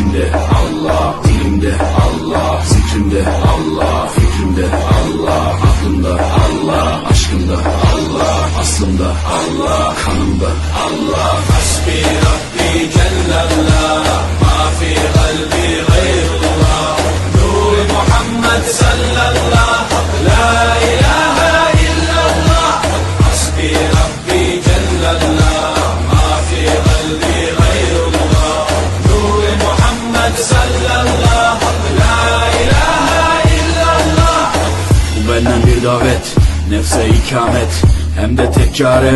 İçimde Allah, dilimde Allah, zikrimde Allah, fikrimde Allah, aklımda Allah, aşkımda Allah, aslımda Allah, kanımda Allah. Hasbi Rabbi Cellallah, ma fi kalbi gayrullah, Nur Muhammed sallallahu, la ilahe illallah. Hasbi Rabbi Cellallah, ma fi kalbi gayrullah, Nur Muhammed sallallahu, la ilahe illallah. Bu benden bir davet, nefse ikamet, hem de tek çare